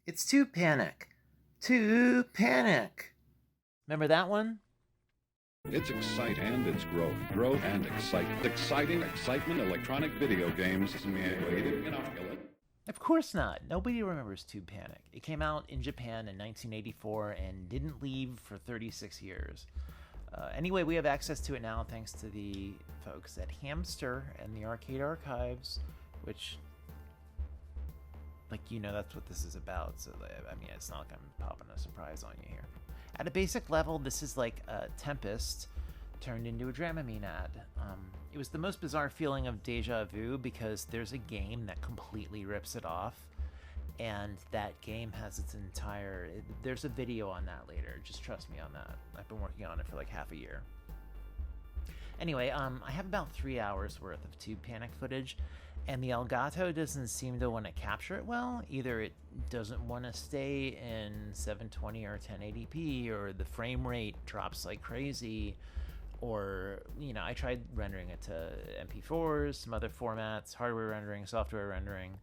It's Tube Panic. Tube Panic. Remember that one? It's excite and it's growth and exciting excitement, electronic video games, inoculate. Of course not. Nobody remembers Tube Panic. It came out in Japan in 1984 and didn't leave for 36 years. Anyway, we have access to it now thanks to the folks at Hamster and the Arcade Archives, which, that's what this is about. So, it's not like I'm popping a surprise on you here. At a basic level, this is like a Tempest turned into a Dramamine ad. It was the most bizarre feeling of deja vu because there's a game that completely rips it off, and that game has its entire... There's a video on that later. Just trust me on that. I've been working on it for like half a year. Anyway, I have about 3 hours worth of Tube Panic footage, and the Elgato doesn't seem to want to capture it well. Either it doesn't want to stay in 720 or 1080p, or the frame rate drops like crazy, or, I tried rendering it to MP4s, some other formats, hardware rendering, software rendering.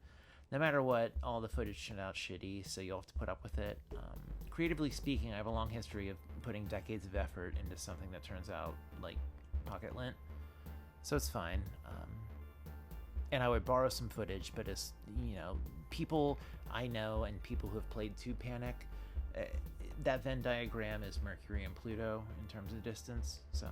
No matter what, all the footage turned out shitty, so you'll have to put up with it. Creatively speaking, I have a long history of putting decades of effort into something that turns out like pocket lint, so it's fine. And I would borrow some footage, but as people I know and people who have played Tube Panic, that Venn diagram is Mercury and Pluto in terms of distance. So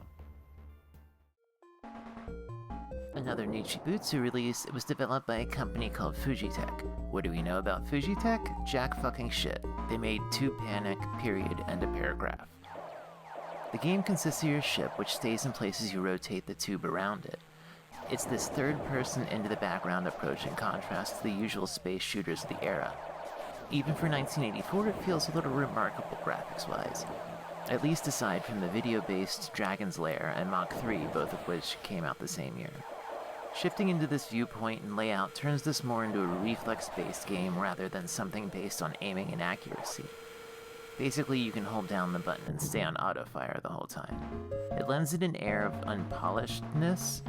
another Nichibutsu release. It was developed by a company called Fujitech. What do we know about Fujitech? Jack fucking shit. They made Tube Panic, period, and a paragraph. The game consists of your ship, which stays in place as you rotate the tube around it. It's this third-person into-the-background approach in contrast to the usual space shooters of the era. Even for 1984, it feels a little remarkable graphics-wise, at least aside from the video-based Dragon's Lair and Mach 3, both of which came out the same year. Shifting into this viewpoint and layout turns this more into a reflex-based game rather than something based on aiming and accuracy. Basically, you can hold down the button and stay on auto-fire the whole time. It lends it an air of unpolishedness.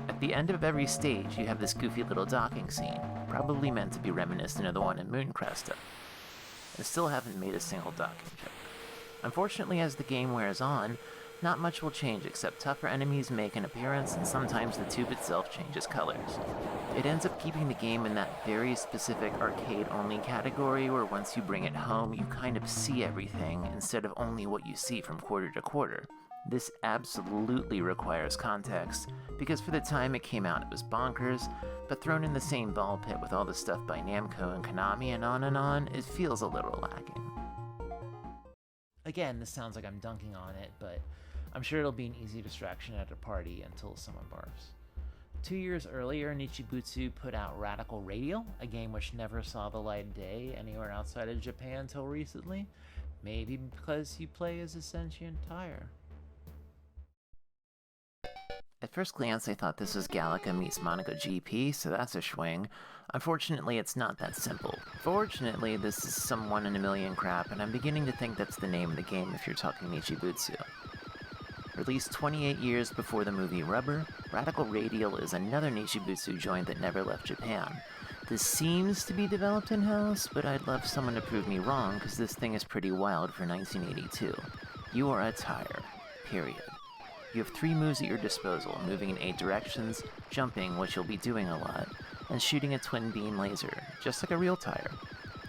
At the end of every stage, you have this goofy little docking scene, probably meant to be reminiscent of the one in Mooncresta. I still haven't made a single docking joke. Unfortunately, as the game wears on, not much will change except tougher enemies make an appearance and sometimes the tube itself changes colors. It ends up keeping the game in that very specific arcade-only category where once you bring it home, you kind of see everything instead of only what you see from quarter to quarter. This absolutely requires context, because for the time it came out it was bonkers, but thrown in the same ball pit with all the stuff by Namco and Konami and on, it feels a little lacking. Again, this sounds like I'm dunking on it, but I'm sure it'll be an easy distraction at a party until someone barfs. 2 years earlier, Nichibutsu put out Radial, a game which never saw the light of day anywhere outside of Japan until recently, maybe because you play as a sentient tire. At first glance, I thought this was Galaga meets Monaco GP, so that's a swing. Unfortunately, it's not that simple. Fortunately, this is some 1 in a million crap, and I'm beginning to think that's the name of the game if you're talking Nichibutsu. Released 28 years before the movie Rubber, Radial is another Nichibutsu joint that never left Japan. This seems to be developed in-house, but I'd love someone to prove me wrong, because this thing is pretty wild for 1982. You are a tire. Period. You have 3 moves at your disposal, moving in 8 directions, jumping, which you'll be doing a lot, and shooting a twin beam laser, just like a real tire.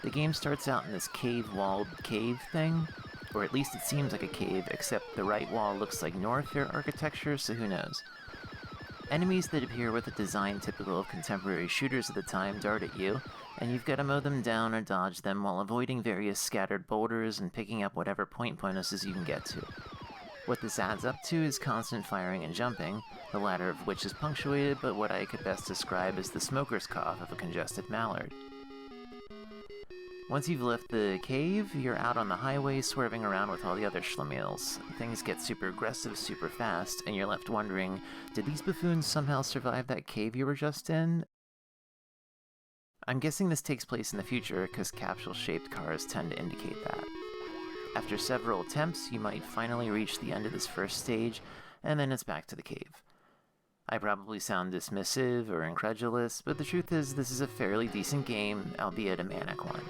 The game starts out in this cave-walled cave thing, or at least it seems like a cave, except the right wall looks like Norfair architecture, so who knows. Enemies that appear with a design typical of contemporary shooters of the time dart at you, and you've got to mow them down or dodge them while avoiding various scattered boulders and picking up whatever point bonuses you can get to. What this adds up to is constant firing and jumping, the latter of which is punctuated by what I could best describe as the smoker's cough of a congested mallard. Once you've left the cave, you're out on the highway swerving around with all the other schlemiels. Things get super aggressive super fast, and you're left wondering, did these buffoons somehow survive that cave you were just in? I'm guessing this takes place in the future, because capsule-shaped cars tend to indicate that. After several attempts, you might finally reach the end of this first stage, and then it's back to the cave. I probably sound dismissive or incredulous, but the truth is this is a fairly decent game, albeit a manic one.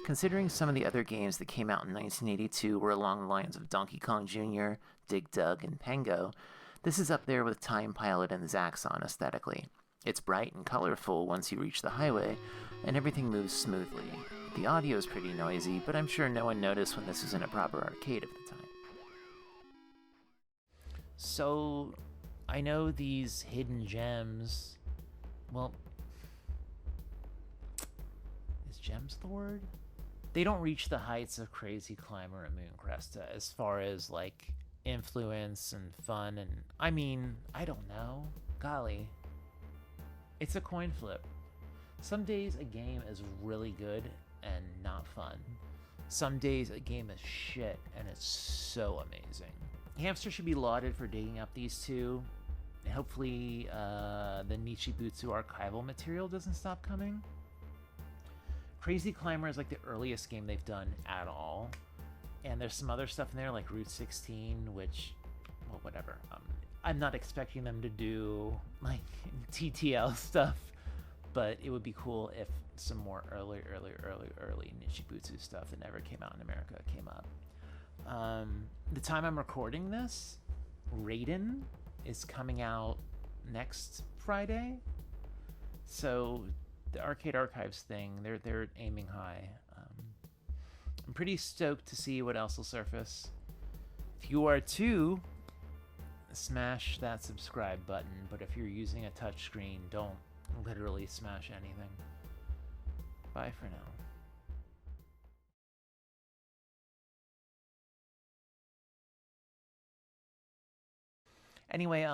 Considering some of the other games that came out in 1982 were along the lines of Donkey Kong Jr., Dig Dug, and Pango, this is up there with Time Pilot and Zaxxon aesthetically. It's bright and colorful once you reach the highway, and everything moves smoothly. The audio is pretty noisy, but I'm sure no one noticed when this was in a proper arcade at the time. So, I know these hidden gems... Well... Is gems the word? They don't reach the heights of Crazy Climber and Mooncresta as far as, like, influence and fun and... I mean, I don't know. Golly. It's a coin flip. Some days a game is really good and not fun. Some days a game is shit and it's so amazing. Hamster should be lauded for digging up these two. Hopefully the Nichibutsu archival material doesn't stop coming. Crazy Climber is like the earliest game they've done at all. And there's some other stuff in there like Route 16, which, well, whatever. I'm not expecting them to do like TTL stuff, but it would be cool if some more early Nichibutsu stuff that never came out in America came up. The time I'm recording this, Raiden is coming out next Friday, so the Arcade Archives thing, they're aiming high. I'm pretty stoked to see what else will surface. If you are too, smash that subscribe button, but if you're using a touchscreen, don't literally smash anything. Bye for now. Anyway,